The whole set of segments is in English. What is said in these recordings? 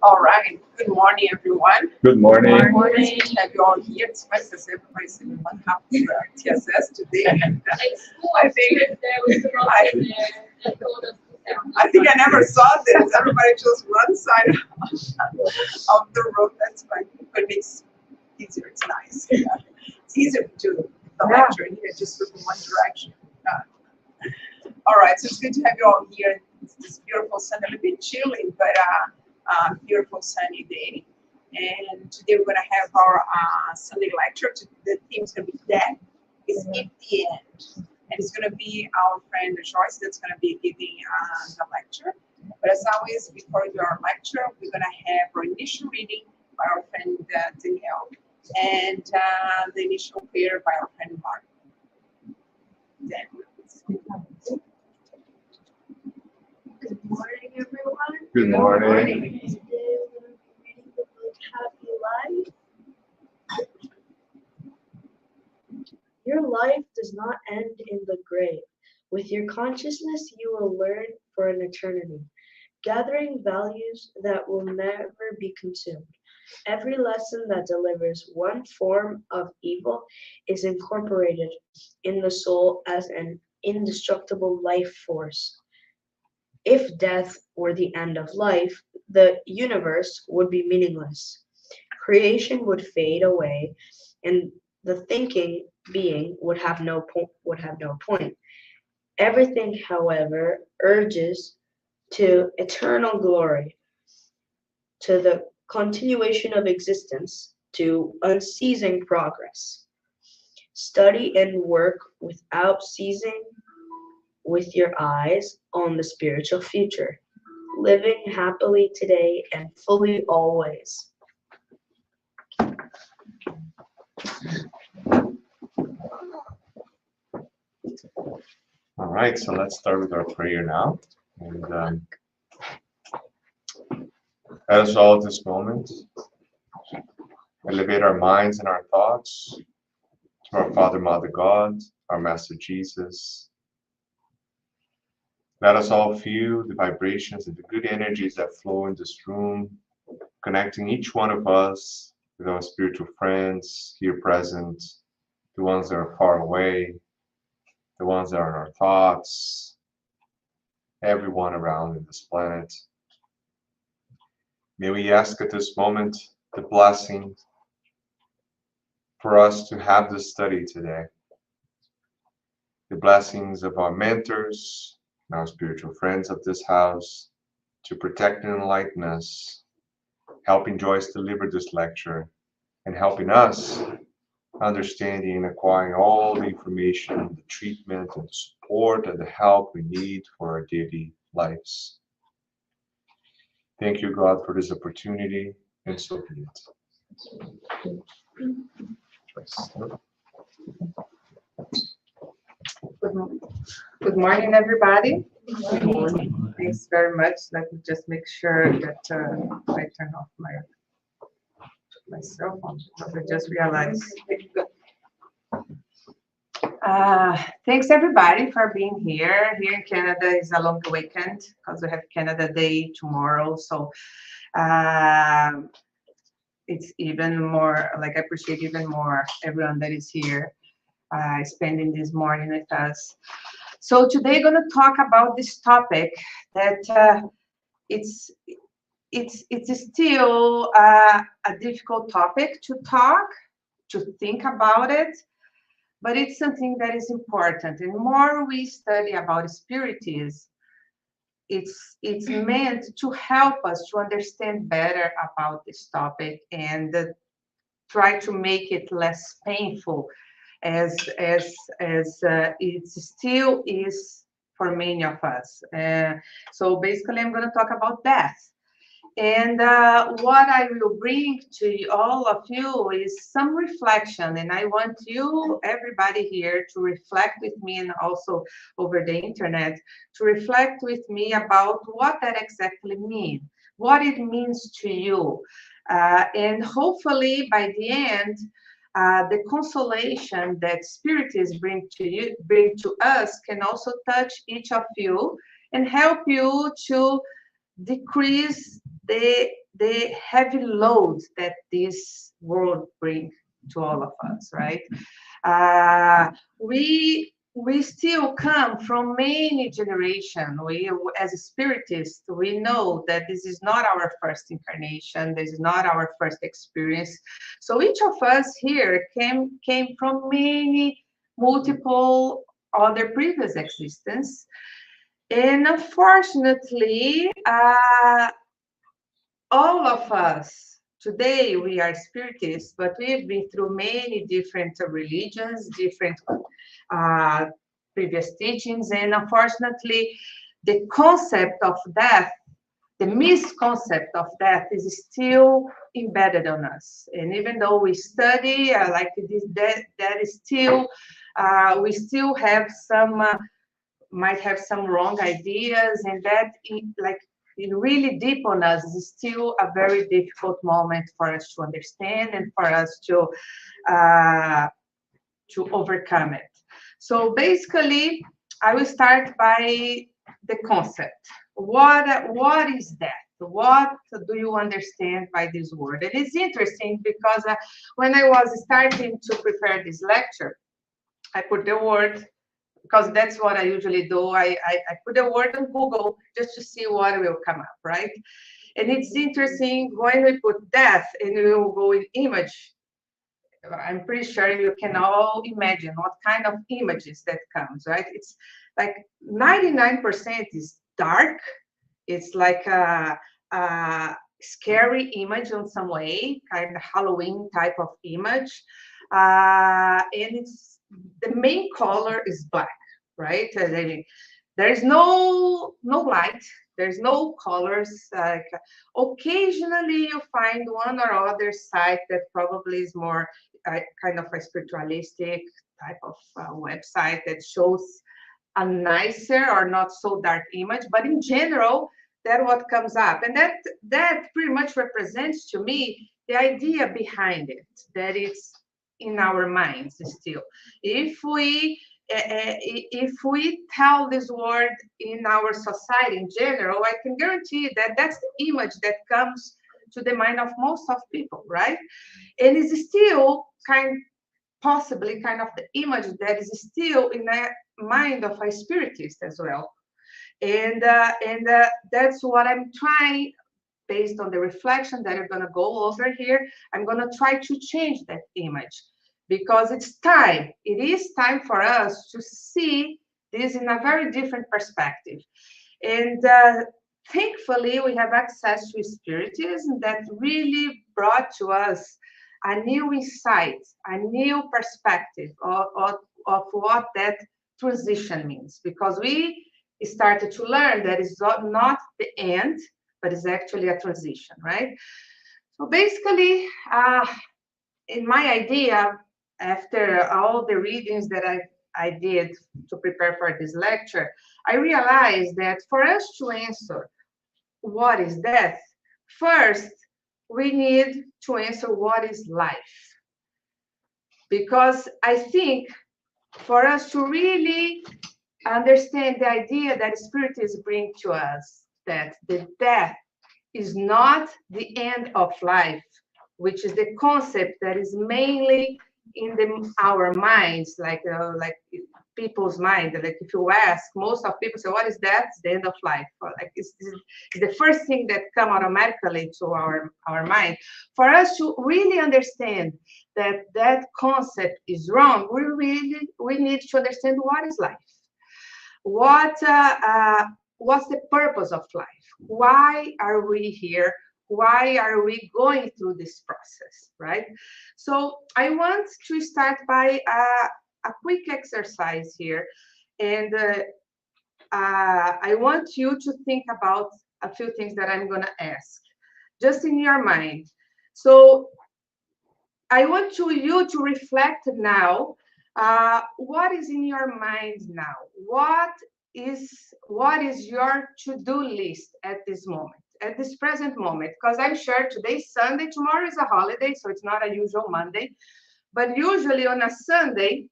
All right. Good morning, everyone. Good morning. Good morning. It's good to have you all here. It's nice to see everybody sitting on top of the TSS today. I think I, I think I never saw this. Everybody chose one side of the road. That's fine. But it makes it easier. It's nice. It's easier to do the lecture in here, just look in one direction. All right. So it's good to have you all here. It's this beautiful sun, a little bit chilly, but beautiful sunny day. And today we're going to have our Sunday lecture. The theme is going to be Death is at the End. And it's going to be our friend Joyce that's going to be giving the lecture. But as always, before we do our lecture, we're going to have our initial reading by our friend Danielle and the initial prayer by our friend Mark. Good morning, everyone. Good morning. Today we're going to be reading the book Happy Life. Your life does not end in the grave. With your consciousness, you will learn for an eternity, gathering values that will never be consumed. Every lesson that delivers one form of evil is incorporated in the soul as an indestructible life force. If death were the end of life, the universe would be meaningless. Creation would fade away, and the thinking being would have no point. Everything, however, urges to eternal glory, to the continuation of existence, to unceasing progress. Study and work without ceasing with your eyes on the spiritual future, living happily today and fully always. All right, so let's start with our prayer now. And as all at this moment, elevate our minds and our thoughts to our Father, Mother God, our Master Jesus. Let us all feel the vibrations and the good energies that flow in this room, connecting each one of us with our spiritual friends here present, the ones that are far away, the ones that are in our thoughts, everyone around in this planet. May we ask at this moment the blessing for us to have this study today. The blessings of our mentors and our spiritual friends of this house to protect and enlighten us, helping Joyce deliver this lecture and helping us understanding and acquiring all the information, the treatment and the support and the help we need for our daily lives. Thank you, God, for this opportunity, and so be it. Good morning, everybody. Good morning. Thanks very much. Let me just make sure that I turn off my cell phone because I just realized. Thanks everybody for being here. Here in Canada is a long weekend because we have Canada Day tomorrow. So it's even more, like I appreciate even more everyone that is here spending this morning with us. So today I'm going to talk about this topic that it's still a difficult topic to think about it, but it's something that is important. And the more we study about spiritism, it's meant to help us to understand better about this topic and try to make it less painful as it still is for many of us. So basically, I'm going to talk about death. And what I will bring to all of you is some reflection. And I want you, everybody here, to reflect with me and also over the internet, to reflect with me about what that exactly means, what it means to you. And hopefully by the end, the consolation that spiritism bring to us can also touch each of you and help you to decrease the the heavy load that this world brings to all of us, right? Uh, we still come from many generations. We, as spiritists, we know that this is not our first incarnation. This is not our first experience. So each of us here came from many multiple other previous existence, and unfortunately, all of us today we are spiritists, but we've been through many different religions, different uh, previous teachings, and unfortunately, the concept of death, the misconcept of death, is still embedded on us. And even though we study like this, that is still we still have some might have some wrong ideas, and that like it really deep on us is still a very difficult moment for us to understand and for us uh, to overcome it. So basically, I will start by the concept. What is that? What do you understand by this word? And it's interesting because when I was starting to prepare this lecture, I put the word, because that's what I usually do. I put a word on Google just to see what will come up, right? And it's interesting when we put death and we will go in image. I'm pretty sure you can all imagine what kind of images that comes, right? It's like 99% is dark. It's like a scary image in some way, kind of Halloween type of image. And it's the main color is black, right? I mean, there's no light, there's no colors. Like occasionally you find one or other site that probably is more kind of a spiritualistic type of website that shows a nicer or not so dark image, but in general, that what comes up, and that pretty much represents to me the idea behind it, that it's in our minds still. If we tell this word in our society in general, I can guarantee that that's the image that comes to the mind of most of people, right? And it's still possibly kind of the image that is still in the mind of a spiritist as well. And that's what I'm trying, based on the reflection that I'm going to go over here. I'm going to try to change that image, because it's time. It is time for us to see this in a very different perspective. And thankfully, we have access to spiritism that really brought to us a new insight, a new perspective of what that transition means, because we started to learn that it's not the end, but it's actually a transition, right? So basically, in my idea, after all the readings that I did to prepare for this lecture, I realized that for us to answer what is death, first, we need to answer what is life. Because I think for us to really understand the idea that spiritists bring to us, that the death is not the end of life, which is the concept that is mainly in our minds, like people's mind. Like if you ask, most of people say, "What is that?" It's the end of life. Or like it's the first thing that come automatically to our mind. For us to really understand that that concept is wrong, we need to understand what is life. What's the purpose of life? Why are we here? Why are we going through this process, right? So I want to start by a quick exercise here, and I want you to think about a few things that I'm going to ask, just in your mind. So I want you to reflect now. What is in your mind now? What is your to-do list at this moment, at this present moment? Because I'm sure today's Sunday, tomorrow is a holiday, so it's not a usual Monday. But usually on a Sunday,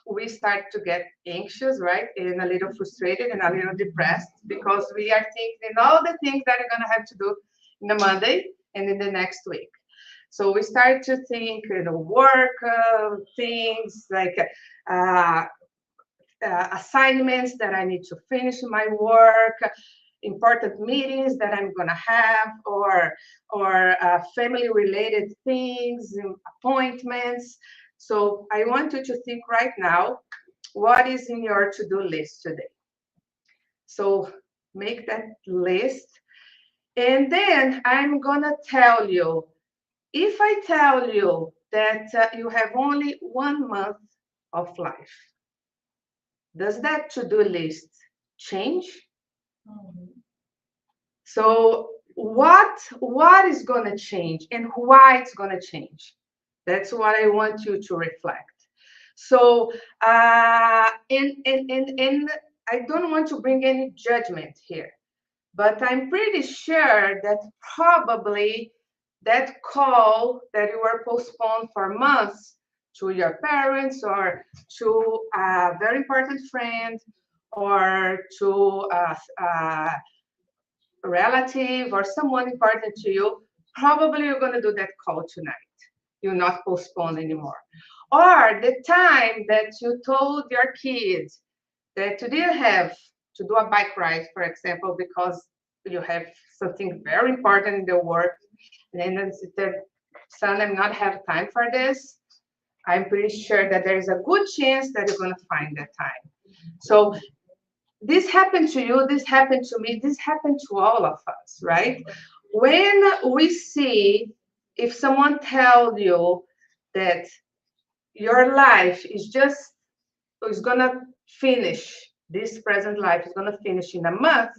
we start to get anxious, right? And a little frustrated and a little depressed, because we are thinking all the things that are going to have to do in a Monday, and in the next week. So we start to think, work things like uh, assignments that I need to finish my work, important meetings that I'm gonna have, or family-related things, appointments. So I want you to think right now, what is in your to-do list today? So make that list, and then I'm gonna tell you, if I tell you that you have only 1 month of life, does that to-do list change? So what is going to change and why it's going to change? That's what I want you to reflect. So and I don't want to bring any judgment here, but I'm pretty sure that probably that call that you were postponed for months to your parents or to a very important friend or to a relative or someone important to you, probably you're going to do that call tonight. You're not postponed anymore. Or the time that you told your kids that you didn't have to do a bike ride, for example, because you have something very important in the work, and then you said, son, I'm not have time for this. I'm pretty sure that there is a good chance that you're going to find that time. So this happened to you, this happened to me, this happened to all of us, right? When we see, if someone tells you that your life is gonna finish, this present life is gonna finish in a month,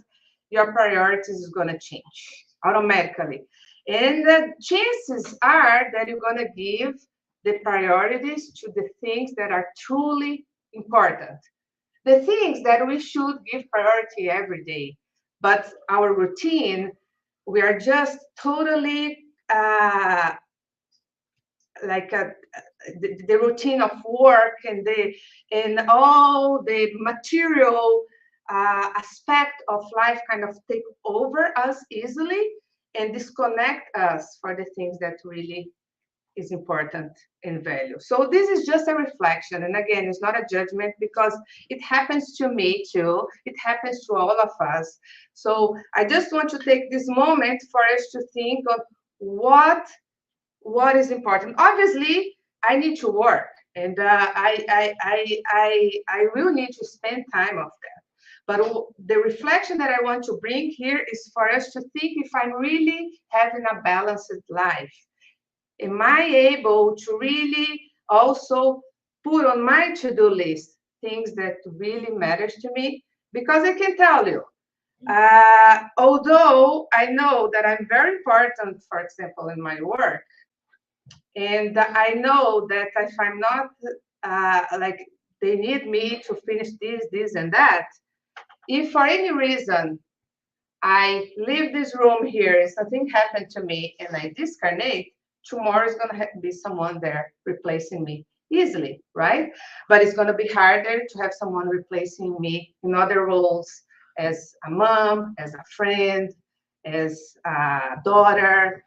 your priorities is gonna change automatically. And the chances are that you're gonna give the priorities to the things that are truly important, the things that we should give priority every day. But our routine, we are just totally like the routine of work and all the material aspect of life kind of take over us easily and disconnect us for the things that really is important in value. So this is just a reflection. And again, it's not a judgment because it happens to me too. It happens to all of us. So I just want to take this moment for us to think of what is important. Obviously, I need to work and I will need to spend time of that. But the reflection that I want to bring here is for us to think if I'm really having a balanced life. Am I able to really also put on my to-do list things that really matters to me? Because I can tell you, although I know that I'm very important, for example, in my work, and I know that if I'm not like they need me to finish this, and that, if for any reason I leave this room here and something happened to me and I discarnate, tomorrow is going to be someone there replacing me easily, right? But it's going to be harder to have someone replacing me in other roles as a mom, as a friend, as a daughter,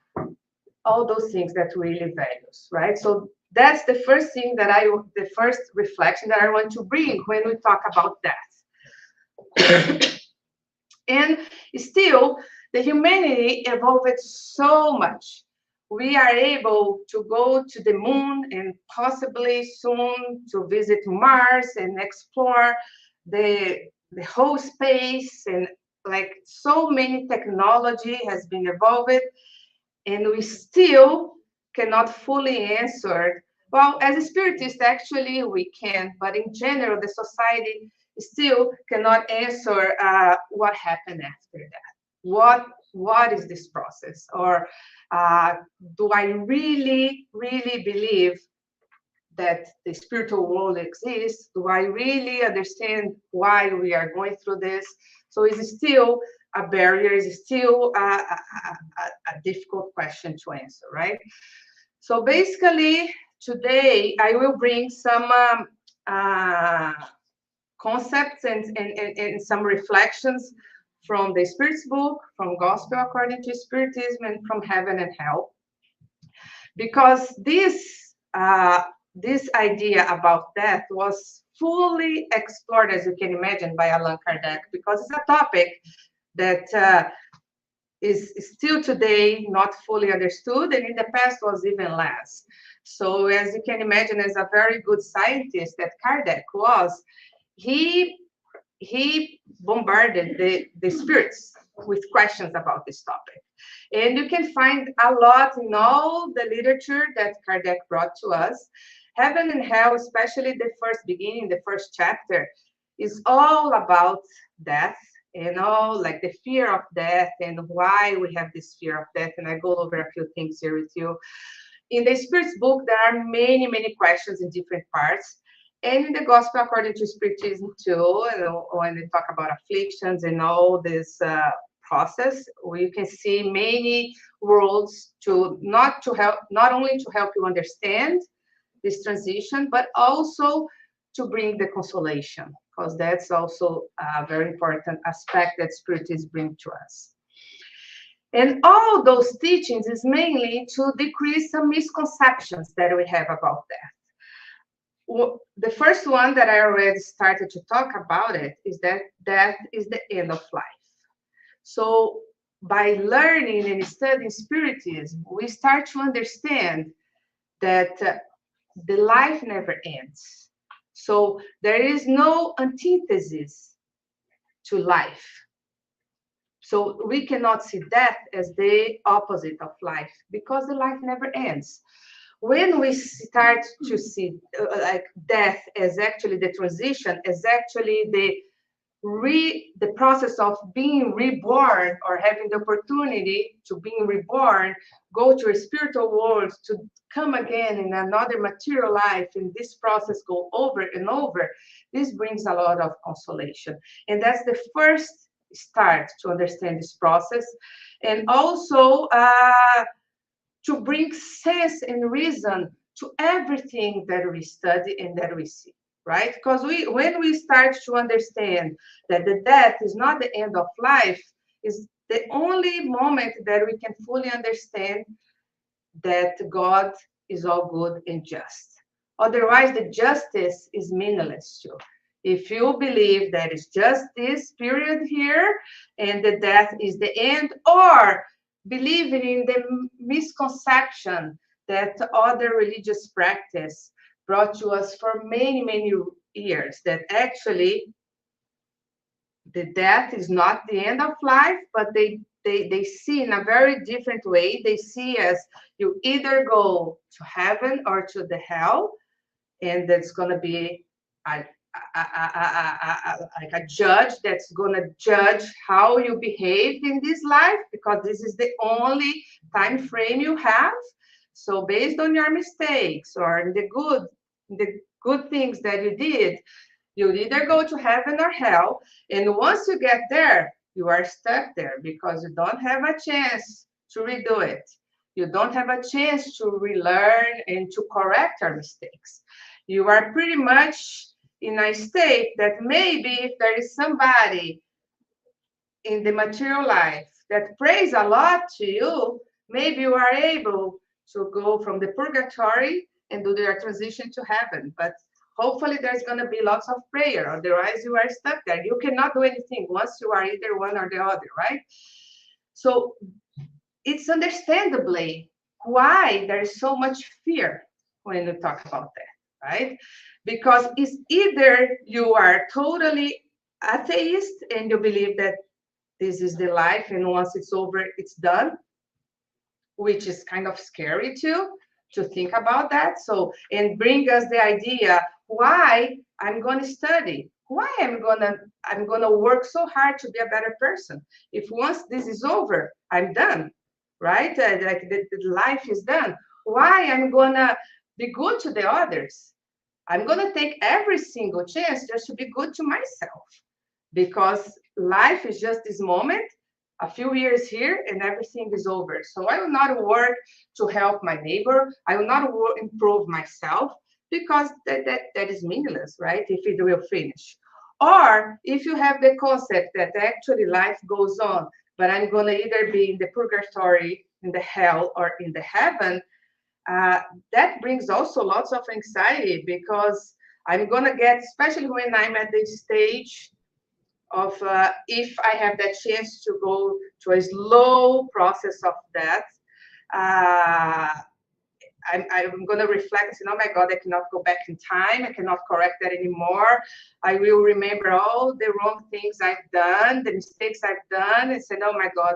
all those things that really values, right? So that's the first thing the first reflection that I want to bring when we talk about that. And still, the humanity evolved so much. We are able to go to the moon and possibly soon to visit Mars and explore the, the whole space, and like so many technology has been evolved, and we still cannot fully answer. Well, as a spiritist, actually we can, but in general, the society still cannot answer what happened after that. What is this process? Or do I really, really believe that the spiritual world exists? Do I really understand why we are going through this? So it's still a barrier, it's still a difficult question to answer, right? So basically, today I will bring some concepts and some reflections from the Spirit's book, from Gospel According to Spiritism, and from Heaven and Hell. Because this idea about death was fully explored, as you can imagine, by Allan Kardec, because it's a topic that is still today not fully understood, and in the past was even less. So as you can imagine, as a very good scientist that Kardec was, he bombarded the spirits with questions about this topic. And you can find a lot in all the literature that Kardec brought to us. Heaven and Hell, especially the first beginning, the first chapter, is all about death and all like the fear of death and why we have this fear of death. And I go over a few things here with you. In the Spirit's book, there are many, many questions in different parts. And in the Gospel According to Spiritism too, when they talk about afflictions and all this process, where you can see many worlds not only to help you understand this transition, but also to bring the consolation, because that's also a very important aspect that Spiritism brings to us. And all those teachings is mainly to decrease some misconceptions that we have about death. The first one that I already started to talk about it is that death is the end of life. So by learning and studying Spiritism, we start to understand that the life never ends. So there is no antithesis to life. So we cannot see death as the opposite of life, because the life never ends. When we start to see like death as actually the transition, as actually the process of being reborn, or having the opportunity to being reborn, go to a spiritual world, to come again in another material life, and this process go over and over, this brings a lot of consolation. And that's the first start to understand this process. And also to bring sense and reason to everything that we study and that we see, right? Because when we start to understand that the death is not the end of life, is the only moment that we can fully understand that God is all good and just. Otherwise, the justice is meaningless too. If you believe that it's just this period here and the death is the end, or believing in the misconception that other religious practice brought to us for many, many years, that actually the death is not the end of life, but they see in a very different way. They see as you either go to heaven or to the hell, and that's going to be like a judge that's going to judge how you behaved in this life, because this is the only time frame you have. So based on your mistakes or the good things that you did, you either go to heaven or hell. And once you get there, you are stuck there, because you don't have a chance to redo it. You don't have a chance to relearn and to correct your mistakes. You are pretty much in a state that maybe if there is somebody in the material life that prays a lot to you, maybe you are able to go from the purgatory and do their transition to heaven. But hopefully there's going to be lots of prayer, otherwise you are stuck there. You cannot do anything once you are either one or the other, right? So it's understandably why there is so much fear when you talk about that, right? Because it's either you are totally atheist and you believe that this is the life and once it's over, it's done, which is kind of scary too, to think about that. So, and bring us the idea why I'm going to study, why I'm gonna work so hard to be a better person. If once this is over, I'm done, right? Like the life is done. Why I'm gonna be good to the others? I'm gonna take every single chance just to be good to myself, because life is just this moment, a few years here, and everything is over. So I will not work to help my neighbor. I will not improve myself, because that is meaningless, right? If it will finish. Or if you have the concept that actually life goes on, but I'm going to either be in the purgatory, in the hell, or in the heaven, uh, that brings also lots of anxiety because I'm going to get, especially when I'm at the stage of if I have that chance to go to a slow process of death, uh, I'm going to reflect and say, oh my God, I cannot go back in time. I cannot correct that anymore. I will remember all the wrong things I've done, the mistakes I've done, and say, oh my God,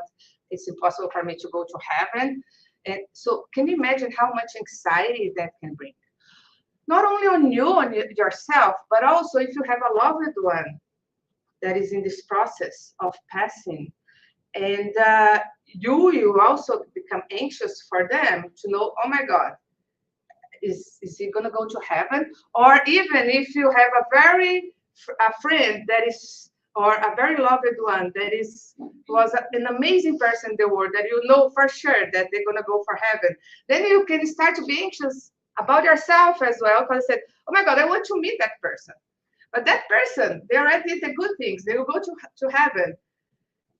it's impossible for me to go to heaven. And so can you imagine how much anxiety that can bring? Not only on you, on yourself, but also if you have a loved one that is in this process of passing. And you also become anxious for them to know, oh my God, is he going to go to heaven? Or even if you have a friend that is, or a very loved one that is was an amazing person in the world that you know for sure that they're going to go for heaven, then you can start to be anxious about yourself as well because I said, oh my God, I want to meet that person. But that person, they already did the good things. They will go to heaven.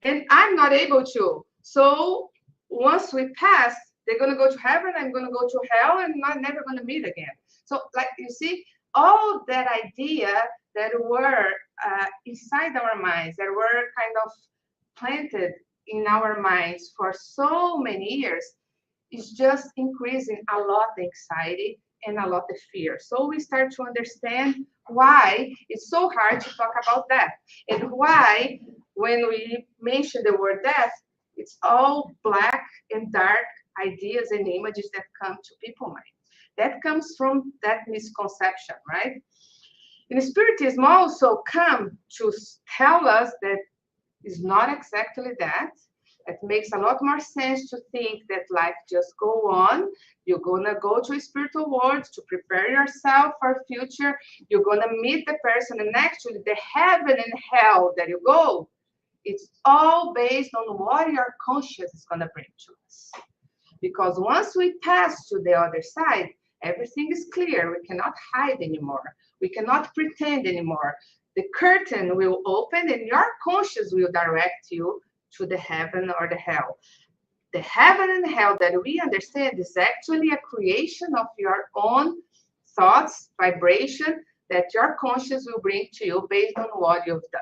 And I'm not able to. So once we pass, they're going to go to heaven, I'm going to go to hell, and not never going to meet again. So, like you see, all that idea that were inside our minds, that were kind of planted in our minds for so many years, is just increasing a lot the anxiety and a lot the fear. So we start to understand why it's so hard to talk about death and why when we mention the word death, it's all black and dark ideas and images that come to people's mind. That comes from that misconception, right? And Spiritism also come to tell us that it's not exactly that. It makes a lot more sense to think that life just go on. You're gonna go to a spiritual world to prepare yourself for future. You're gonna meet the person, and actually the heaven and hell that you go, it's all based on what your conscience is gonna bring to us. Because once we pass to the other side, everything is clear. We cannot hide anymore. We cannot pretend anymore. The curtain will open and your conscience will direct you to the heaven or the hell. The heaven and hell that we understand is actually a creation of your own thoughts, vibration that your conscience will bring to you based on what you've done.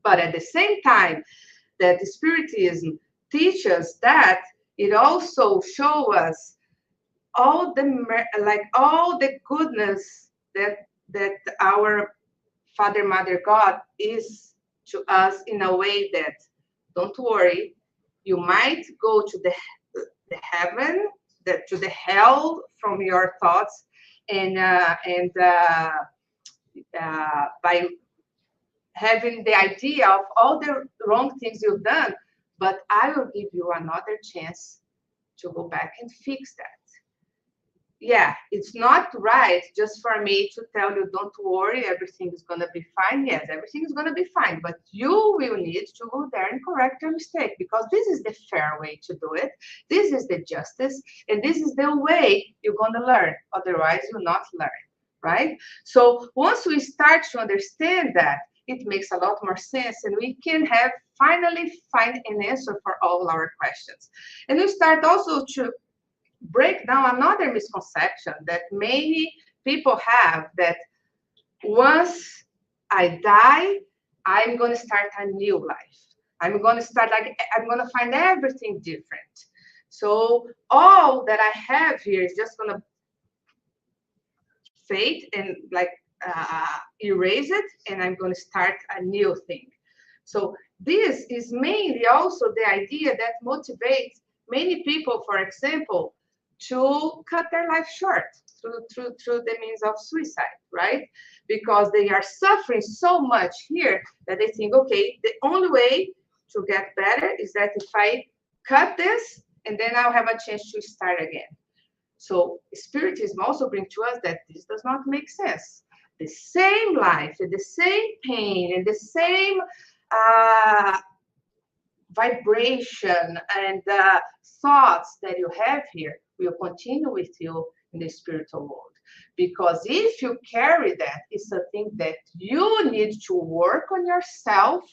But at the same time that Spiritism teaches that, it also shows us all the goodness that our Father, Mother, God is to us in a way that, don't worry, you might go to the heaven, to the hell from your thoughts, and by having the idea of all the wrong things you've done, but I will give you another chance to go back and fix that. Yeah, it's not right just for me to tell you, don't worry, everything is going to be fine. Yes, everything is going to be fine, but you will need to go there and correct your mistake because this is the fair way to do it. This is the justice, and this is the way you're going to learn. Otherwise, you'll not learn, right? So once we start to understand that, it makes a lot more sense, and we can finally find an answer for all our questions. And we start also to break down another misconception that many people have, that once I die, I'm going to start a new life. I'm going to I'm going to find everything different. So all that I have here is just going to fade and erase it, and I'm going to start a new thing. So this is mainly also the idea that motivates many people, for example, to cut their life short through the means of suicide, right? Because they are suffering so much here that they think, okay, the only way to get better is that if I cut this, and then I'll have a chance to start again. So Spiritism also brings to us that this does not make sense. The same life, and the same pain, and the same uh, vibration and thoughts that you have here will continue with you in the spiritual world. Because if you carry that, it's something that you need to work on yourself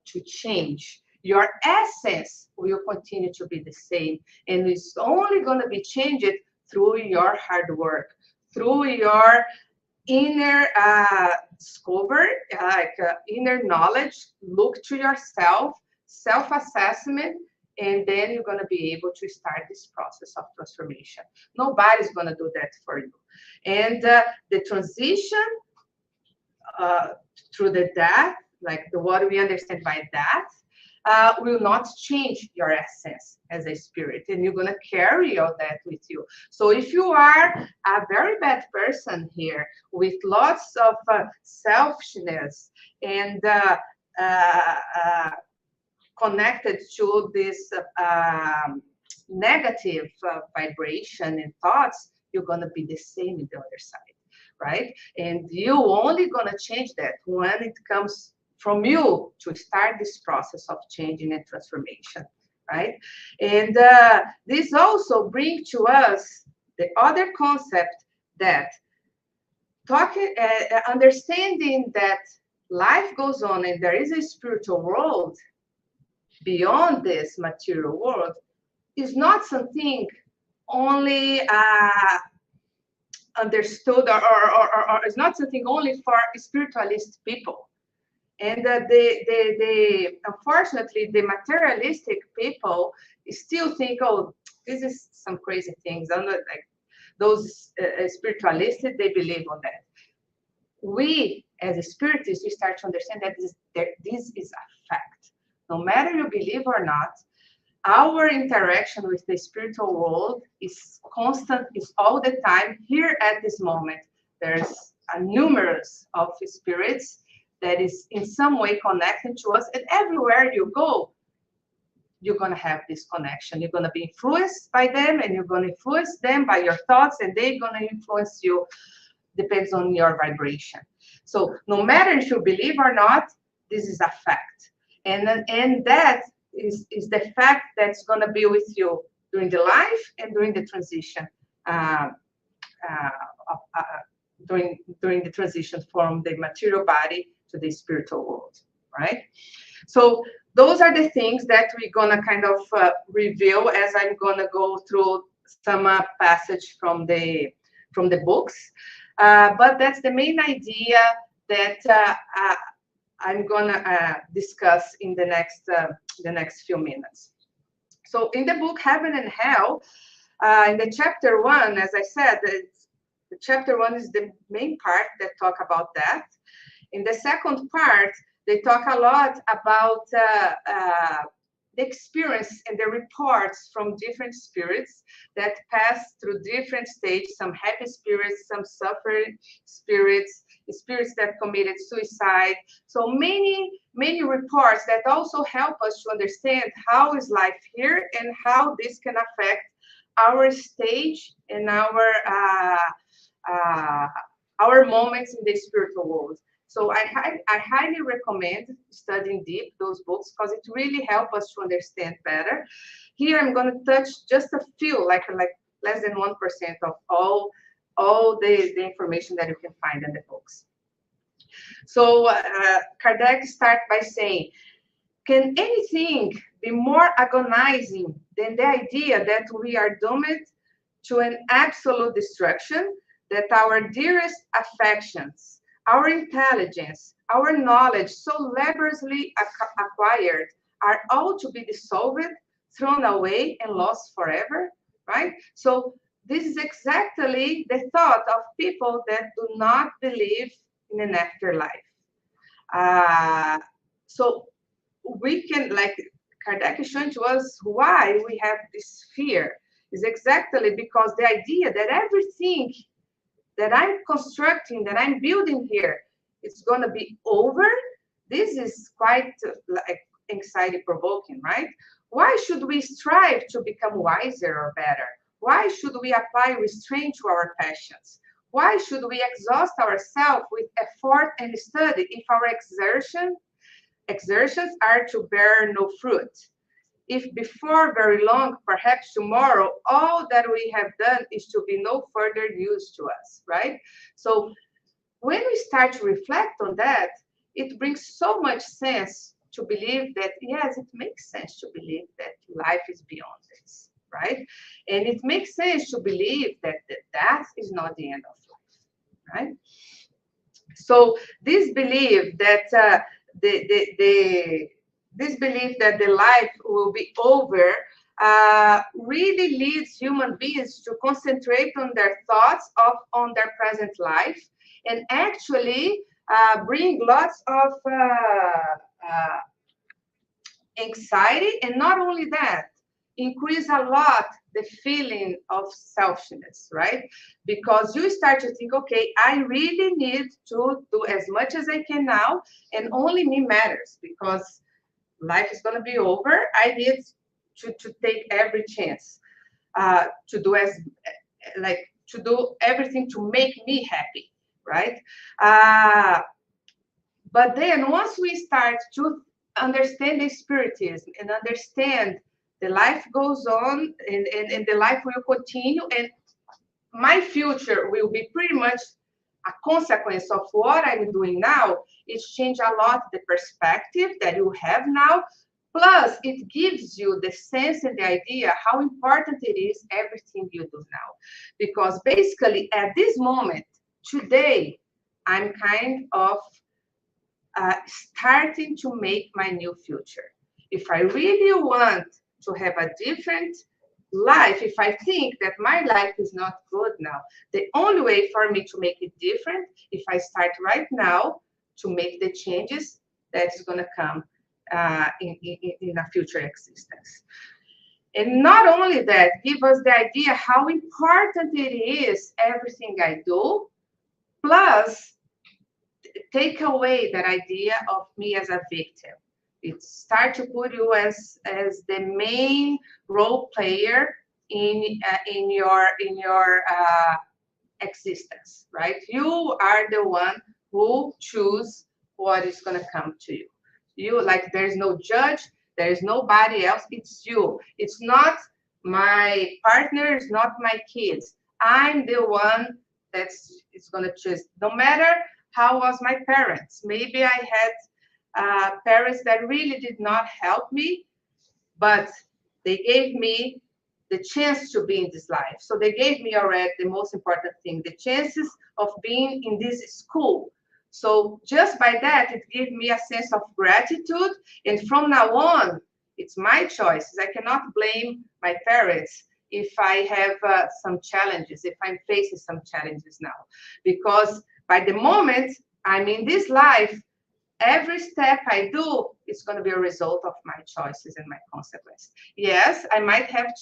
to change. Your essence will continue to be the same, and it's only going to be changed through your hard work, through your inner discovery, inner knowledge. Look to yourself, self-assessment, and then you're going to be able to start this process of transformation. Nobody's going to do that for you. And the transition through the death, like what we understand by death, will not change your essence as a spirit, and you're going to carry all that with you. So if you are a very bad person here with lots of selfishness and connected to this negative vibration and thoughts, you're going to be the same in the other side, right? And you only going to change that when it comes from you to start this process of changing and transformation, right? And this also brings to us the other concept that understanding that life goes on and there is a spiritual world beyond this material world is not something only understood or is not something only for spiritualist people. And unfortunately, the materialistic people still think, oh, this is some crazy things. I'm not like those spiritualists, they believe on that. We, as spiritists, we start to understand that this is a fact. No matter you believe or not, our interaction with the spiritual world is constant, is all the time. Here at this moment, there's a numerous of spirits that is in some way connected to us, and everywhere you go, you're going to have this connection. You're going to be influenced by them, and you're going to influence them by your thoughts, and they're going to influence you, depends on your vibration. So no matter if you believe or not, this is a fact. And that is the fact that's going to be with you during the life and during the transition, during the transition from the material body to the spiritual world, right? So those are the things that we're gonna kind of reveal as I'm gonna go through some passage from the books. But that's the main idea that I'm gonna discuss in the next few minutes. So in the book Heaven and Hell, in the chapter 1, as I said, the chapter 1 is the main part that talk about that. In the second part, they talk a lot about the experience and the reports from different spirits that pass through different stages, some happy spirits, some suffering spirits, spirits that committed suicide. So many reports that also help us to understand how is life here and how this can affect our stage and our moments in the spiritual world. So I highly recommend studying deep those books because it really helps us to understand better. Here I'm going to touch just a few, like less than 1% of all the information that you can find in the books. So Kardec starts by saying, can anything be more agonizing than the idea that we are doomed to an absolute destruction, that our dearest affections, our intelligence, our knowledge, so laboriously acquired, are all to be dissolved, thrown away, and lost forever, right? So this is exactly the thought of people that do not believe in an afterlife. So we can, like Kardec is showing to us why we have this fear, is exactly because the idea that everything that I'm constructing, that I'm building here, it's going to be over. This is quite like anxiety provoking, right? Why should we strive to become wiser or better? Why should we apply restraint to our passions? Why should we exhaust ourselves with effort and study if our exertions are to bear no fruit? if before very long, perhaps tomorrow, all that we have done is to be no further use to us, right? So when we start to reflect on that, it brings so much sense to believe that, yes, it makes sense to believe that life is beyond this, right? And it makes sense to believe that the death is not the end of life, right? So this belief that this belief that the life will be over really leads human beings to concentrate on their thoughts on their present life, and actually bring lots of anxiety, and not only that, increase a lot the feeling of selfishness, right? Because you start to think, okay, I really need to do as much as I can now, and only me matters, because life is going to be over. I need to take every chance to do as like to do everything to make me happy, right? uh, but then once we start to understand the spiritism and understand the life goes on, and the life will continue, and my future will be pretty much a consequence of what I'm doing now, it's changed a lot the perspective that you have now. Plus, it gives you the sense and the idea how important it is everything you do now. Because basically, at this moment, today, I'm kind of starting to make my new future. If I really want to have a different life, if I think that my life is not good now, the only way for me to make it different, if I start right now to make the changes that is going to come in a future existence. And not only that, give us the idea how important it is everything I do, plus take away that idea of me as a victim. It start to put you as the main role player in your existence, right? You are the one who choose what is going to come to you. You, like, there's no judge, there is nobody else. It's you. It's not my partner, it's not my kids. I'm the one that's is going to choose. No matter how was my parents. Maybe I had parents that really did not help me, but they gave me the chance to be in this life. So they gave me already the most important thing, the chances of being in this school. So just by that, it gave me a sense of gratitude. And from now on, it's my choices. I cannot blame my parents if I have some challenges, if I'm facing some challenges now. Because by the moment I'm in this life, every step I do is going to be a result of my choices and my consequence. Yes, I might have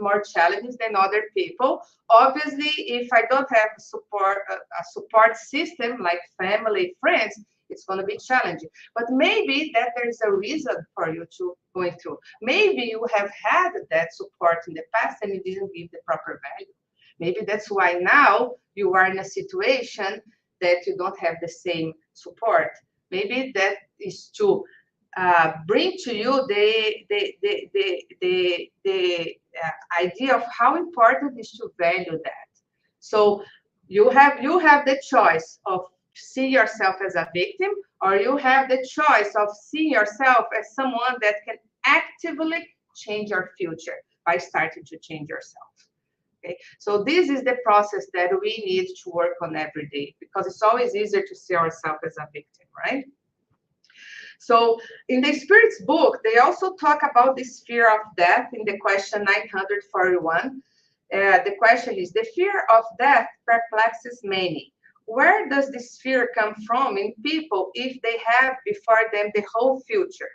more challenges than other people. Obviously, if I don't have a support system like family, friends, it's going to be challenging. But maybe that there is a reason for you to going through. Maybe you have had that support in the past and you didn't give the proper value. Maybe that's why now you are in a situation that you don't have the same support. Maybe that is to bring to you the idea of how important it is to value that. So you have the choice of see yourself as a victim, or you have the choice of seeing yourself as someone that can actively change your future by starting to change yourself. Okay, so this is the process that we need to work on every day, because it's always easier to see ourselves as a victim, right? So in the Spirit's book, they also talk about this fear of death in the question 941. The question is, the fear of death perplexes many. Where does this fear come from in people if they have before them the whole future?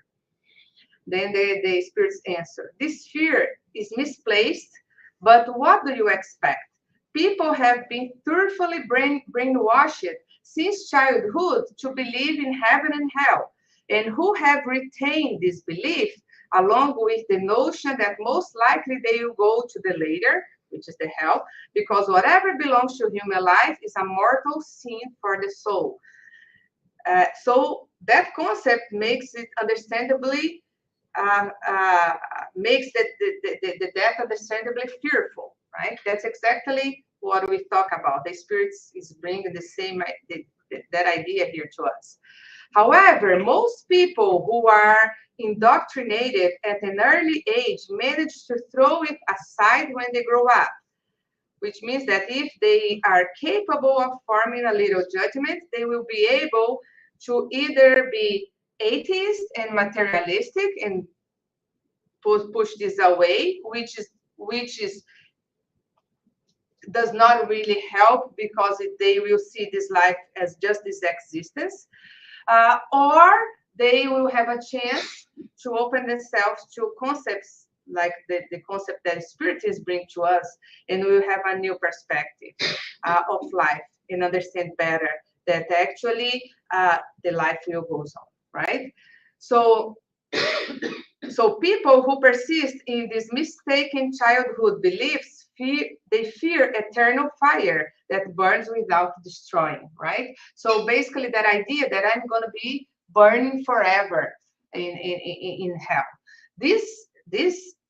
Then the Spirit's answer, this fear is misplaced, but what do you expect? People have been thoroughly brainwashed since childhood to believe in heaven and hell, and who have retained this belief along with the notion that most likely they will go to the later, which is the hell, because whatever belongs to human life is a mortal sin for the soul. So that concept makes it understandably makes the death understandably fearful, right? That's exactly what we talk about. The spirits is bringing the same that idea here to us. However, most people who are indoctrinated at an early age manage to throw it aside when they grow up, which means that if they are capable of forming a little judgment, they will be able to either be atheist and materialistic and push this away, which is does not really help because they will see this life as just this existence, or they will have a chance to open themselves to concepts like the concept that spiritists bring to us, and we will have a new perspective of life and understand better that actually the life will goes on, right? So, so people who persist in these mistaken childhood beliefs they fear eternal fire that burns without destroying, right? So basically that idea that I'm going to be burning forever in hell. This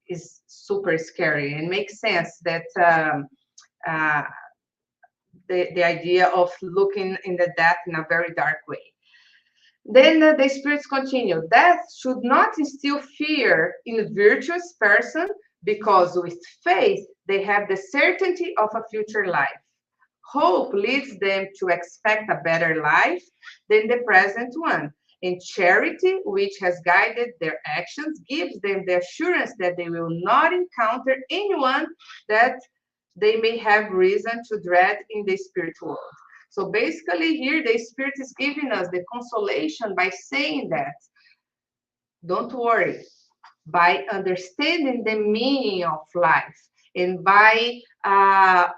is super scary and makes sense that uh, the idea of looking in the death in a very dark way. Then the spirits continue. Death should not instill fear in a virtuous person because with faith they have the certainty of a future life. Hope leads them to expect a better life than the present one. And charity, which has guided their actions, gives them the assurance that they will not encounter anyone that they may have reason to dread in the spiritual world. So basically, here the Spirit is giving us the consolation by saying that, don't worry, by understanding the meaning of life and by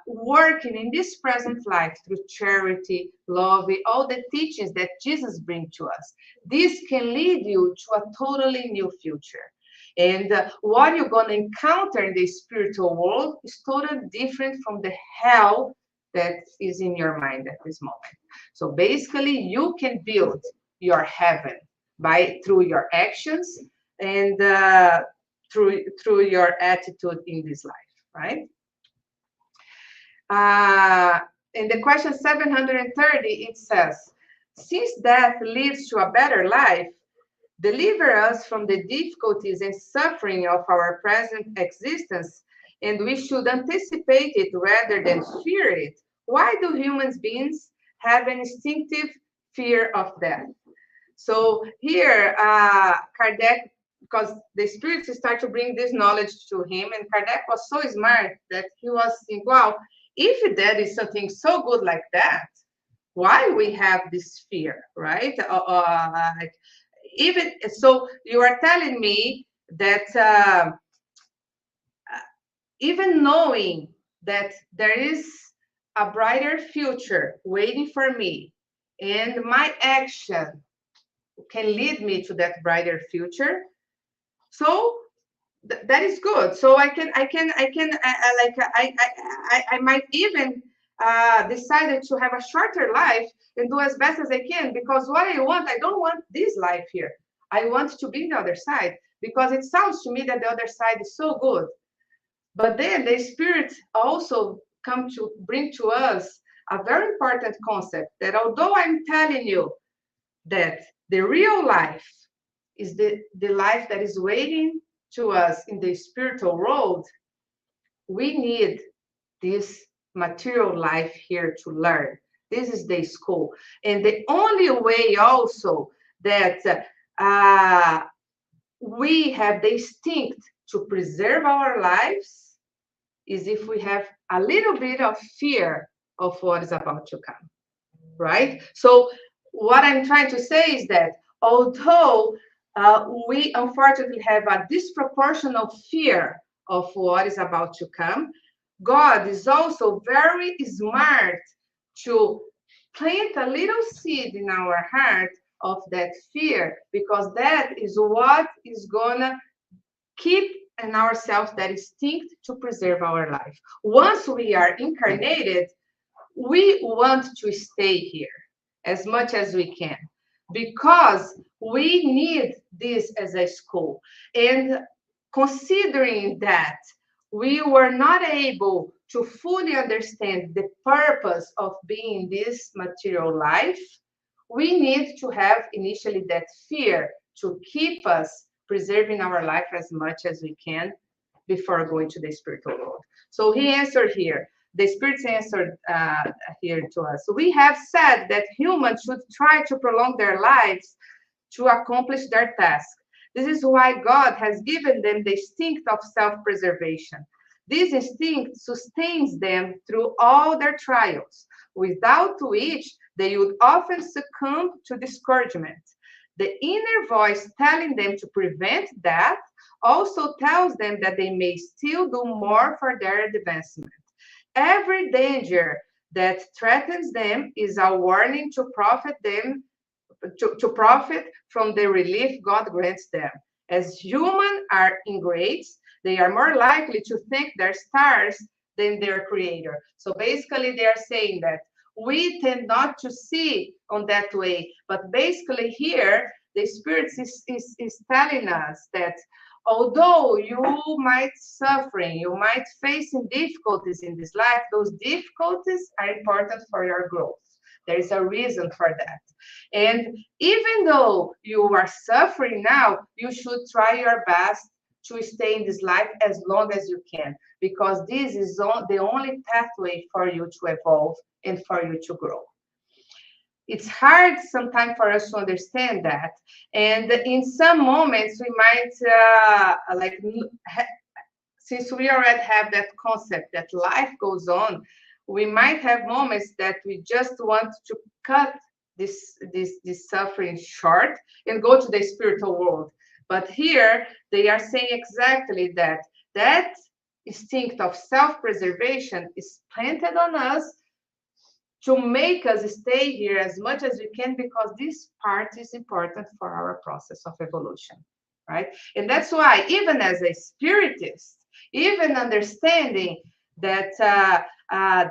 working in this present life through charity, love, all the teachings that Jesus brings to us, this can lead you to a totally new future. And what you're going to encounter in the spiritual world is totally different from the hell that is in your mind at this moment. So basically, you can build your heaven by through your actions and through your attitude in this life, right? In the question 730, it says, since death leads to a better life, deliver us from the difficulties and suffering of our present existence, and we should anticipate it rather than fear it. Why do human beings have an instinctive fear of death? So here, Kardec, because the spirits start to bring this knowledge to him, and Kardec was so smart that he was thinking, well, if there is something so good like that, why we have this fear, right? Even so, you are telling me that even knowing that there is a brighter future waiting for me, and my action can lead me to that brighter future. So that is good. So I might even decided to have a shorter life and do as best as I can, because what I don't want this life here. I want to be on the other side, because it sounds to me that the other side is so good. But then the spirit also come to bring to us a very important concept, that although I'm telling you that the real life is the life that is waiting to us in the spiritual world, we need this material life here to learn. This is the school. And the only way also that we have the instinct to preserve our lives is if we have a little bit of fear of what is about to come, right? So what I'm trying to say is that although we unfortunately have a disproportional fear of what is about to come, God is also very smart to plant a little seed in our heart of that fear, because that is what is gonna keep in ourselves that instinct to preserve our life. Once we are incarnated, we want to stay here as much as we can. because we need this as a school. And considering that we were not able to fully understand the purpose of being this material life, we need to have initially that fear to keep us preserving our life as much as we can before going to the spiritual world. So he answered here. The spirits answered here to us. So we have said that humans should try to prolong their lives to accomplish their task. This is why God has given them the instinct of self-preservation. This instinct sustains them through all their trials, without which they would often succumb to discouragement. The inner voice telling them to prevent that also tells them that they may still do more for their advancement. Every danger that threatens them is a warning to profit from the relief God grants them. As humans are ingrates, they are more likely to thank their stars than their creator. So basically, they are saying that we tend not to see on that way, but basically here, the spirits is telling us that although you might suffering, you might facing difficulties in this life, those difficulties are important for your growth. There is a reason for that. And even though you are suffering now, you should try your best to stay in this life as long as you can, because this is the only pathway for you to evolve and for you to grow. It's hard sometimes for us to understand that. And in some moments, we might, since we already have that concept that life goes on, we might have moments that we just want to cut this suffering short and go to the spiritual world. But here they are saying exactly that instinct of self-preservation is planted on us to make us stay here as much as we can, because this part is important for our process of evolution, right? And that's why, even as a spiritist, even understanding that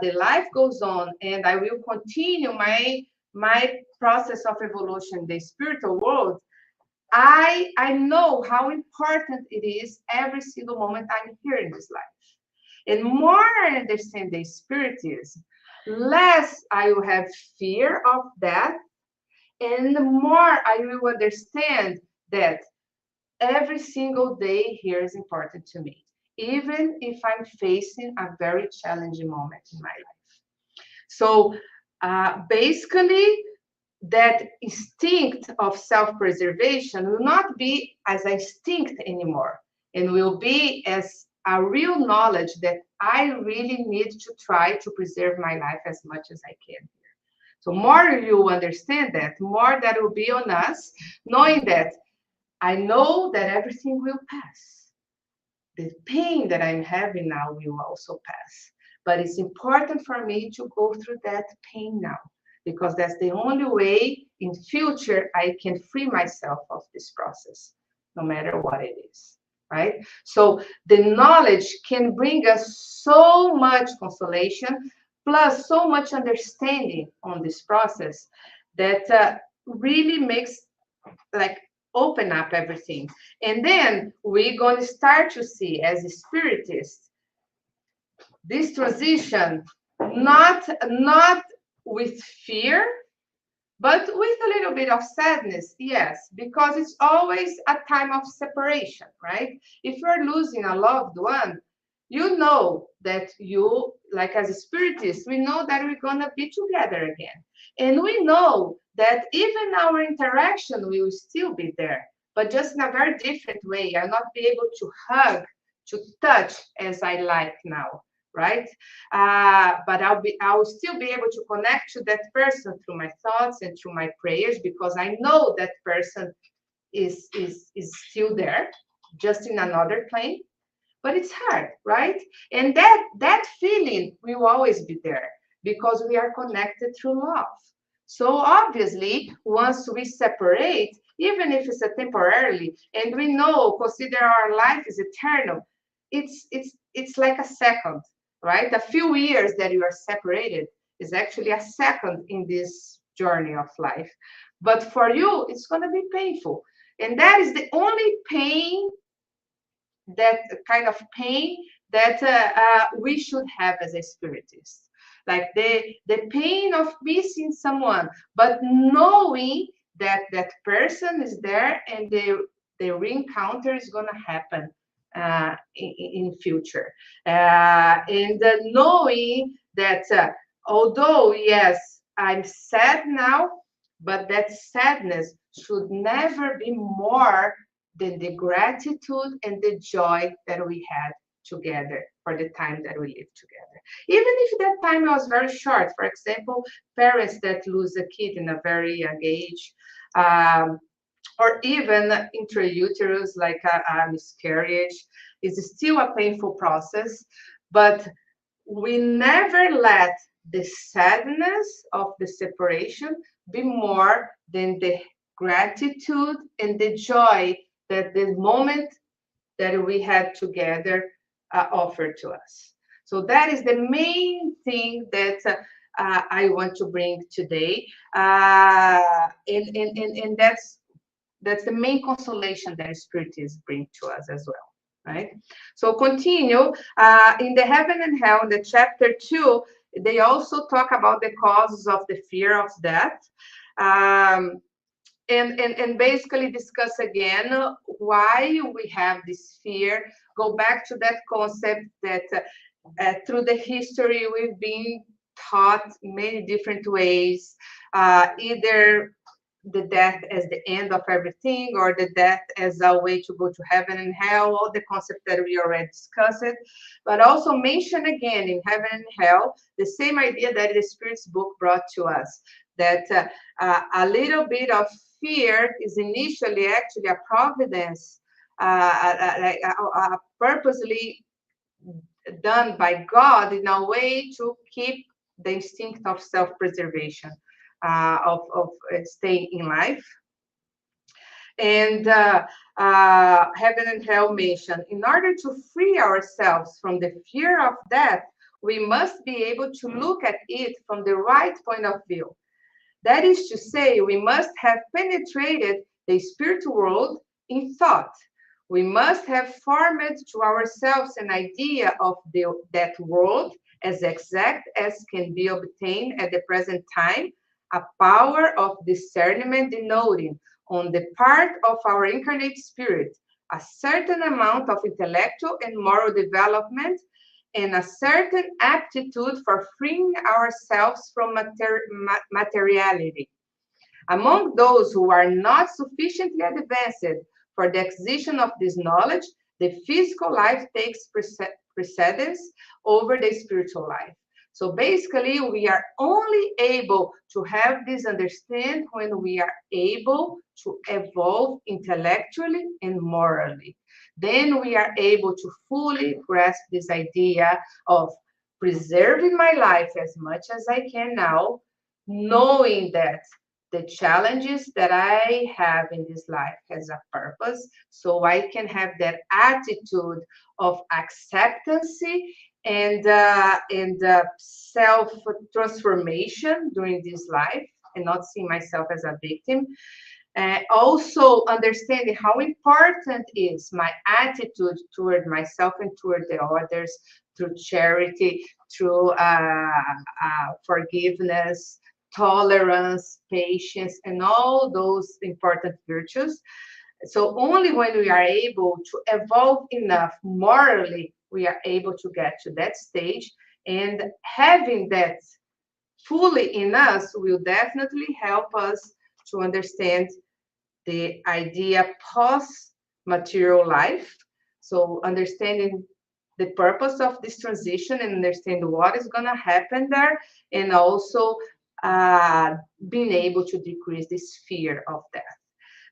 the life goes on and I will continue my process of evolution in the spiritual world, I know how important it is every single moment I'm here in this life. And more I understand the spiritism, less I will have fear of death, and the more I will understand that every single day here is important to me, even if I'm facing a very challenging moment in my life. So basically, that instinct of self-preservation will not be as an instinct anymore, and will be as a real knowledge that I really need to try to preserve my life as much as I can. So more you understand that, more that will be on us, knowing that I know that everything will pass. The pain that I'm having now will also pass. But it's important for me to go through that pain now, because that's the only way in future I can free myself of this process, no matter what it is, right? So the knowledge can bring us so much consolation, plus so much understanding on this process that really makes like open up everything. And then we're going to start to see as spiritists this transition, not with fear, but with a little bit of sadness, yes, because it's always a time of separation, right? If you're losing a loved one, you know that you, like as a spiritist, we know that we're going to be together again. And we know that even our interaction will still be there, but just in a very different way. I'll not be able to hug, to touch as I like now, right? But I'll still be able to connect to that person through my thoughts and through my prayers, because I know that person is still there, just in another plane. But it's hard, right? And that feeling will always be there, because we are connected through love. So obviously, once we separate, even if it's a temporarily, and we know, consider our life is eternal, it's like a second, right? A few years that you are separated is actually a second in this journey of life. but for you, it's going to be painful. And that is the only pain, that kind of pain that we should have as a spiritist. Like the pain of missing someone, but knowing that that person is there and the re-encounter is going to happen in future. And knowing that although, yes, I'm sad now, but that sadness should never be more than the gratitude and the joy that we had together for the time that we lived together. Even if that time was very short, for example, parents that lose a kid in a very young age, um, or even intrauterus, like a miscarriage, is still a painful process, but we never let the sadness of the separation be more than the gratitude and the joy that the moment that we had together offered to us. So that is the main thing that I want to bring today. And that's the main consolation that spiritists bring to us as well. Right. So continue in the heaven and hell, in the chapter 2, they also talk about the causes of the fear of death. Um, and basically discuss again why we have this fear. Go back to that concept that through the history we've been taught many different ways, either the death as the end of everything, or the death as a way to go to heaven and hell, all the concepts that we already discussed. But also mention again in heaven and hell the same idea that the Spirit's book brought to us, that a little bit of fear is initially actually a providence, purposely done by God in a way to keep the instinct of self-preservation, of staying in life. And heaven and hell mention, in order to free ourselves from the fear of death, we must be able to look at it from the right point of view. That is to say, we must have penetrated the spiritual world in thought. We must have formed to ourselves an idea of that world as exact as can be obtained at the present time, a power of discernment denoting on the part of our incarnate spirit a certain amount of intellectual and moral development and a certain aptitude for freeing ourselves from materiality. Among those who are not sufficiently advanced for the acquisition of this knowledge, the physical life takes precedence over the spiritual life. So basically, we are only able to have this understanding when we are able to evolve intellectually and morally. Then we are able to fully grasp this idea of preserving my life as much as I can now, knowing that the challenges that I have in this life has a purpose, so I can have that attitude of acceptance and self transformation during this life, and not seeing myself as a victim. Also understanding how important is my attitude toward myself and toward the others, through charity, through forgiveness, tolerance, patience, and all those important virtues. So only when we are able to evolve enough morally, we are able to get to that stage. And having that fully in us will definitely help us to understand the idea post-material life. So understanding the purpose of this transition and understand what is going to happen there, and also being able to decrease this fear of death.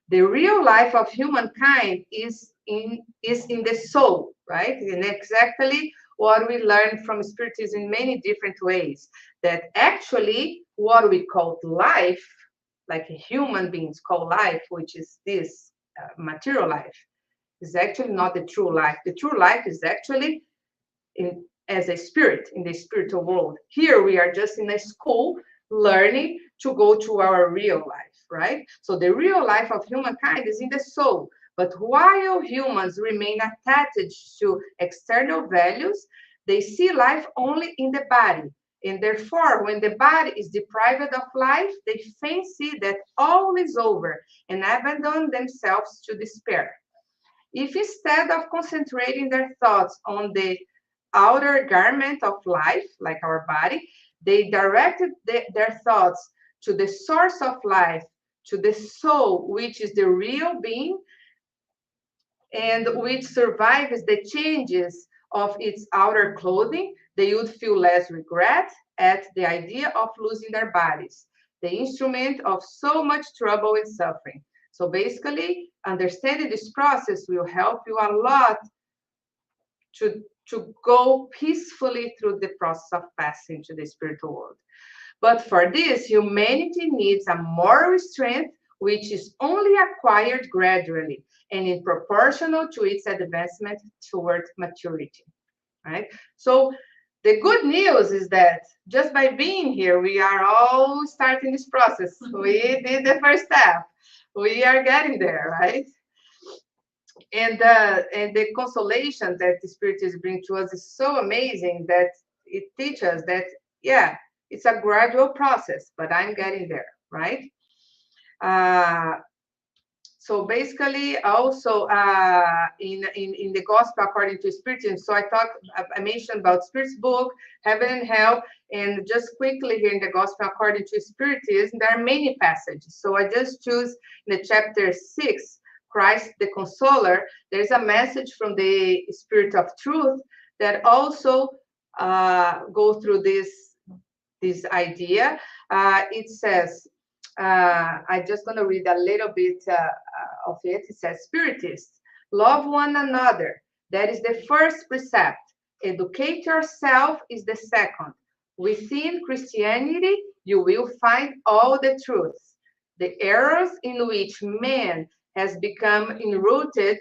The real life of humankind is in the soul, right? And exactly what we learn from spiritism in many different ways. That actually what we call life, like human beings call life, which is this material life, is actually not the true life. The true life is actually as a spirit in the spiritual world. Here we are just in a school learning to go to our real life, right? So the real life of humankind is in the soul. But while humans remain attached to external values, they see life only in the body. And therefore, when the body is deprived of life, they fancy that all is over and abandon themselves to despair. If instead of concentrating their thoughts on the outer garment of life, like our body, they directed their thoughts to the source of life, to the soul, which is the real being, and which survives the changes of its outer clothing, they would feel less regret at the idea of losing their bodies, the instrument of so much trouble and suffering. So basically, understanding this process will help you a lot to go peacefully through the process of passing to the spiritual world. But for this, humanity needs a moral strength which is only acquired gradually and in proportional to its advancement toward maturity, right? So the good news is that just by being here, we are all starting this process. We did the first step. We are getting there, right? And the consolation that the spirits bring to us is so amazing that it teaches us that, yeah, it's a gradual process, but I'm getting there, right? Uh, so basically, also in the gospel according to Spiritism. So I mentioned about Spirit's book, Heaven and Hell, and just quickly here in the gospel according to Spiritism, there are many passages. So I just choose in the chapter 6, Christ the Consoler. There's a message from the Spirit of Truth that also go through this idea. It says, I'm just going to read a little bit of it. It says, Spiritists, love one another. That is the first precept. Educate yourself is the second. Within Christianity, you will find all the truths. The errors in which man has become enrooted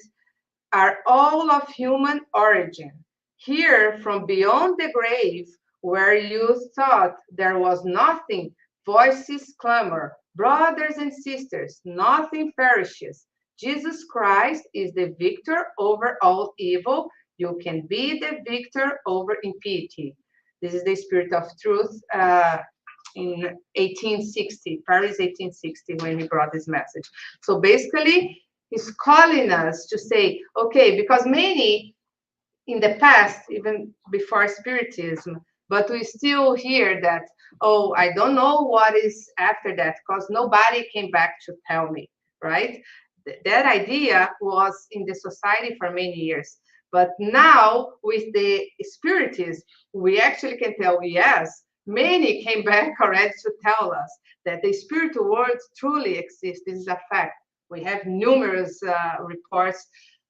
are all of human origin. Here, from beyond the grave, where you thought there was nothing, voices clamor, brothers and sisters, nothing perishes. Jesus Christ is the victor over all evil. You can be the victor over impiety. This is the Spirit of Truth in 1860, Paris 1860, when he brought this message. So basically, he's calling us to say, okay, because many in the past, even before Spiritism, but we still hear that, oh, I don't know what is after that because nobody came back to tell me, right? That idea was in the society for many years. But now with the Spiritism, we actually can tell, yes, many came back already to tell us that the spiritual world truly exists. This is a fact. We have numerous reports,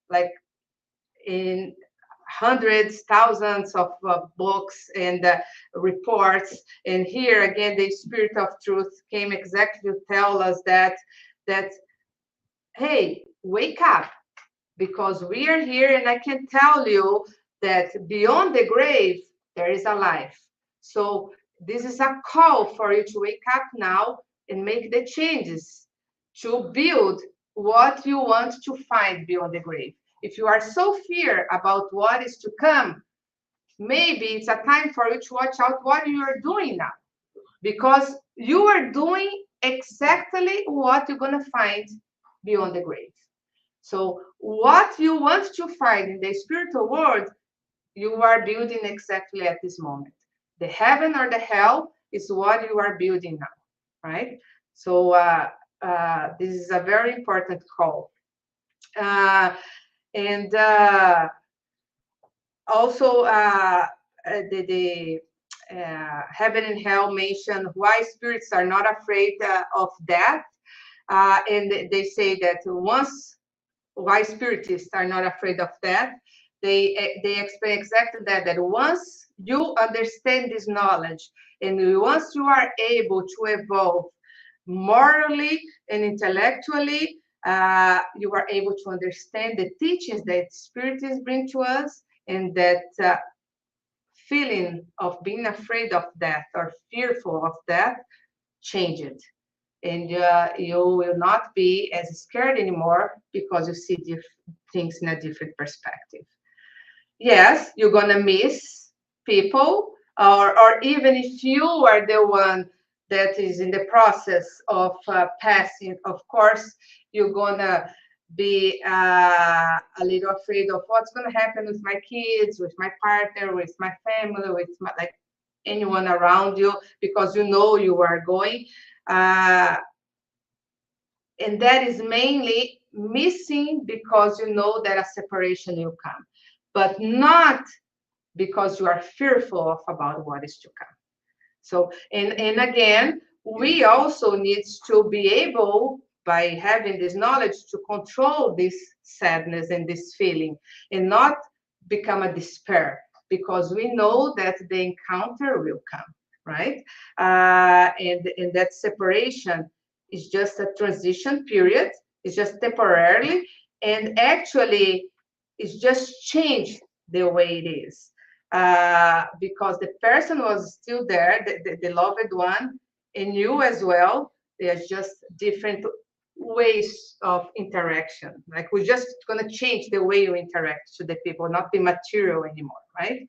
like in hundreds, thousands of books and reports. And here again, the Spirit of Truth came exactly to tell us that hey, wake up, because we are here, and I can tell you that beyond the grave there is a life. So this is a call for you to wake up now and make the changes to build what you want to find beyond the grave. If you are so fear about what is to come, maybe it's a time for you to watch out what you are doing now, because you are doing exactly what you're going to find beyond the grave. So what you want to find in the spiritual world, you are building exactly at this moment. The heaven or the hell is what you are building now, right? So this is a very important call. And also the heaven and hell mention why spirits are not afraid of death. And they say that once, why spiritists are not afraid of death, they explain exactly that once you understand this knowledge and once you are able to evolve morally and intellectually, you are able to understand the teachings that spiritists bring to us, and that feeling of being afraid of death or fearful of death change it. And you will not be as scared anymore because you see things in a different perspective. Yes, you're gonna miss people, or even if you are the one that is in the process of passing, of course, you're gonna be a little afraid of what's gonna happen with my kids, with my partner, with my family, with my, like anyone around you, because you know you are going. Uh, and that is mainly missing because you know that a separation will come, but not because you are fearful of about what is to come. So, and again, we also need to be able, by having this knowledge, to control this sadness and this feeling, and not become a despair, because we know that the encounter will come, right? And that separation is just a transition period. It's just temporarily, and actually, it's just changed the way it is, because the person was still there, the loved one, and you as well. There's just different ways of interaction. Like we're just going to change the way you interact to the people, not the material anymore, right?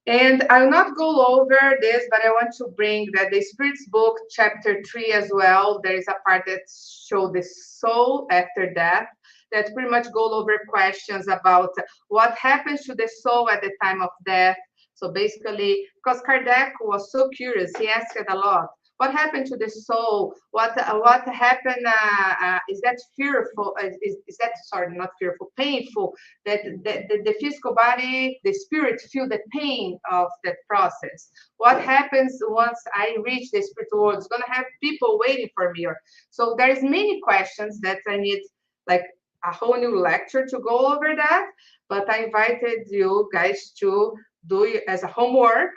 And I'll not go over this, but I want to bring that the Spirit's book, chapter 3 as well. There is a part that shows the soul after death, that pretty much go over questions about what happens to the soul at the time of death. So basically, because Kardec was so curious, he asked a lot. What happened to the soul? What happened? Is that fearful? Is that, sorry, not fearful, painful? That the physical body, the spirit feel the pain of that process. What happens once I reach the spiritual world? It's gonna have people waiting for me. So there is many questions that I need, like a whole new lecture to go over that. But I invited you guys to do it as a homework.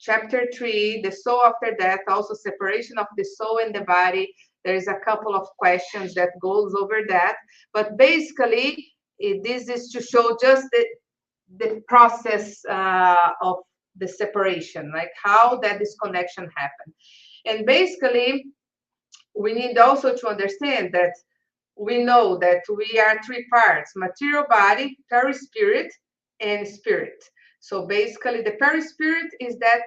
Chapter 3, the soul after death, also separation of the soul and the body. There is a couple of questions that goes over that. But basically, this is to show just the process of the separation, like how that disconnection happened. And basically, we need also to understand that we know that we are three parts: material body, perispirit, and spirit. So basically, the perispirit is that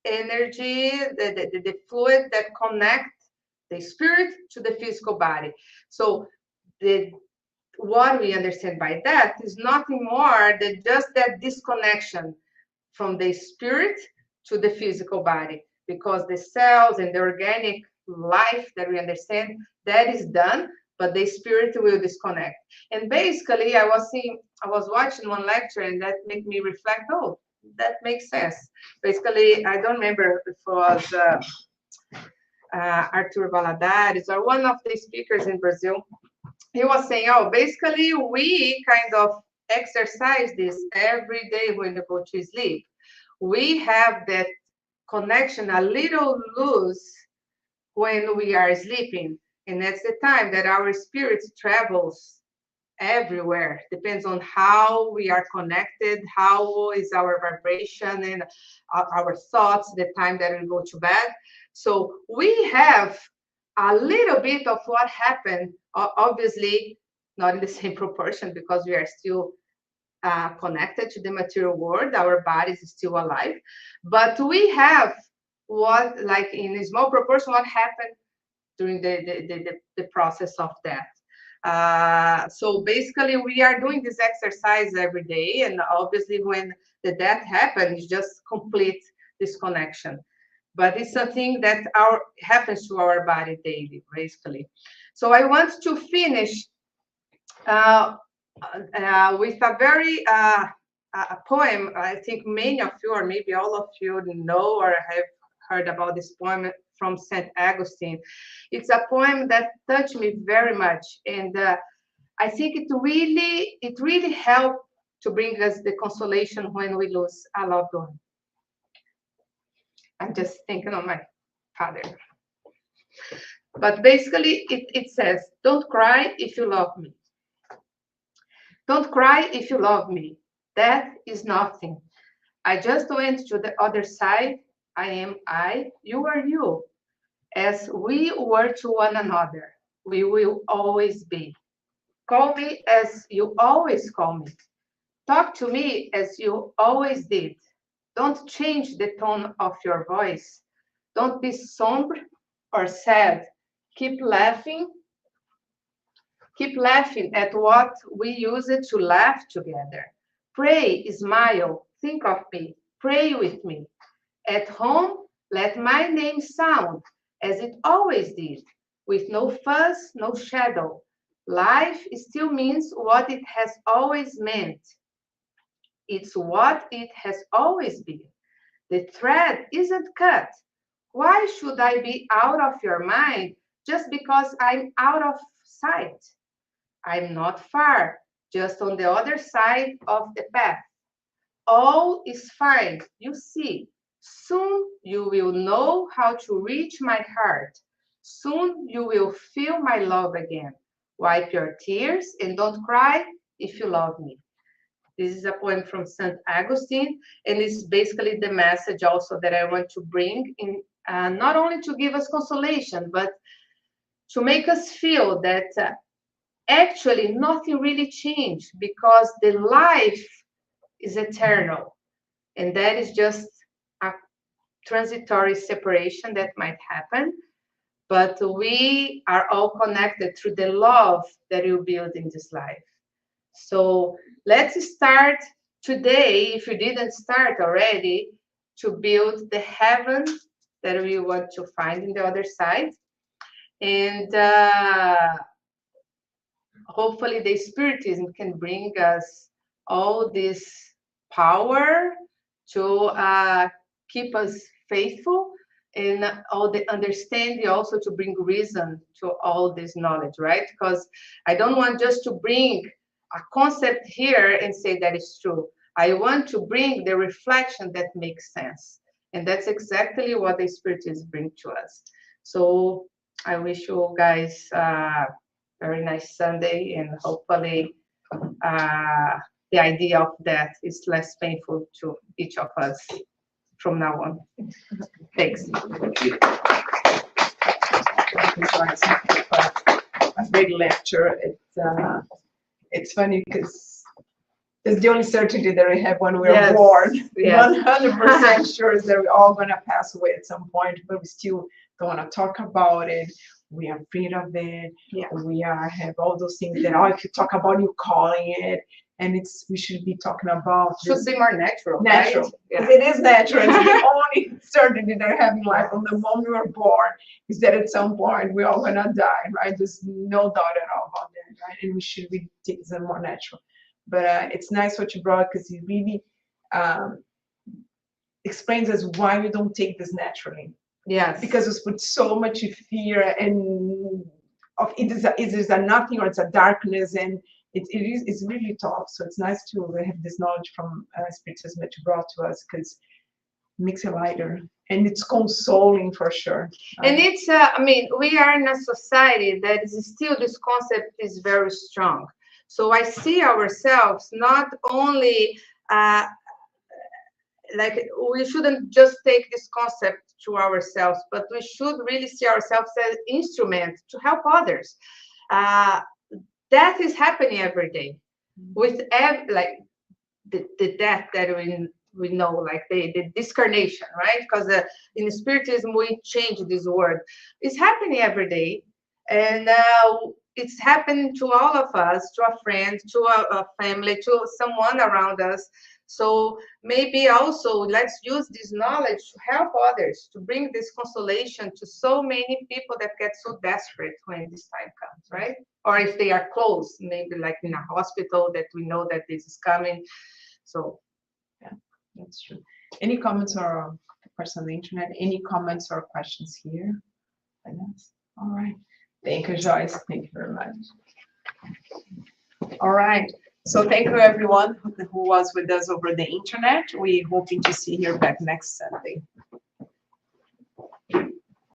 energy, the fluid that connects the spirit to the physical body. So the what we understand by that is nothing more than just that disconnection from the spirit to the physical body, because the cells and the organic life that we understand, that is done, but the spirit will disconnect. And basically, I was watching one lecture, and that made me reflect, oh, that makes sense. Basically, I don't remember if it was Arthur Valadares or one of the speakers in Brazil. He was saying, oh, basically, we kind of exercise this every day when we go to sleep. We have that connection a little loose when we are sleeping. And that's the time that our spirit travels everywhere. Depends on how we are connected, how is our vibration and our thoughts, the time that we go to bed. So we have a little bit of what happened, obviously not in the same proportion, because we are still connected to the material world, our body is still alive, but we have what, like in a small proportion, what happened during the process of death. So basically, we are doing this exercise every day, and obviously, when the death happens, just complete disconnection. But it's something that happens to our body daily, basically. So I want to finish with a very a poem. I think many of you, or maybe all of you, know or have heard about this poem from Saint Augustine. It's a poem that touched me very much, and I think it really helped to bring us the consolation when we lose a loved one. I'm just thinking of my father. But basically, it says, "Don't cry if you love me. Don't cry if you love me. Death is nothing. I just went to the other side I am I, you are you. As we were to one another, we will always be. Call me as you always call me. Talk to me as you always did. Don't change the tone of your voice. Don't be somber or sad. Keep laughing. Keep laughing at what we use it to laugh together. Pray, smile, think of me. Pray with me. At home, let my name sound as it always did, with no fuss, no shadow. Life still means what it has always meant. It's what it has always been. The thread isn't cut. Why should I be out of your mind just because I'm out of sight? I'm not far, just on the other side of the path. All is fine, you see. Soon you will know how to reach my heart. Soon you will feel my love again. Wipe your tears and don't cry if you love me. This is a poem from St. Augustine, and it's basically the message also that I want to bring in, not only to give us consolation, but to make us feel that actually nothing really changed because the life is eternal, and that is just a transitory separation that might happen, but we are all connected through the love that you build in this life. So let's start today, if you didn't start already, to build the heaven that we want to find in the other side. And hopefully the spiritism can bring us all this power to keep us faithful, and all the understanding also to bring reason to all this knowledge, right? Because I don't want just to bring a concept here and say that is true. I want to bring the reflection that makes sense, and that's exactly what the spiritism bring to us. So I wish you guys very nice Sunday, and hopefully the idea of death is less painful to each of us from now on. Thanks. A great lecture. It's funny because it's the only certainty that we have when we're Yes, born. yes. 100% sure is that we're all gonna pass away at some point, but we still don't want to talk about it. We are afraid of it. Yeah. We have all those things that if you talk about, you calling it, and we should be talking about Should this be more natural. natural. Right? Because Yeah. it is natural. It's the only certainty that I have in life from the moment we were born is that at some point we're all gonna die, right? There's no doubt at all about that, right? And we should be taking them more natural. But it's nice what you brought because it really explains us why we don't take this naturally. Yes. Because we put so much fear and of it is a nothing or it's a darkness, and it's really tough. So it's nice to have this knowledge from spiritism that you brought to us, because it makes it lighter and it's consoling for sure. And it's, I mean, we are in a society that is still, this concept is very strong. So I see ourselves not only, like, we shouldn't just take this concept to ourselves, but we should really see ourselves as instruments to help others. Death is happening every day with like the death that we know, like the discarnation, right? Because in spiritism we change this word. It's happening every day, and it's happening to all of us, to a friend, to a family, to someone around us. So maybe also let's use this knowledge to help others, to bring this consolation to so many people that get so desperate when this time comes, right? Or if they are close, maybe like in a hospital, that we know that this is coming. So yeah, that's true. Any comments or person on the internet? Any comments or questions here? All right. Thank you, Joyce. Thank you very much. All right. So thank you everyone who was with us over the internet. We hoping to see you back next Sunday.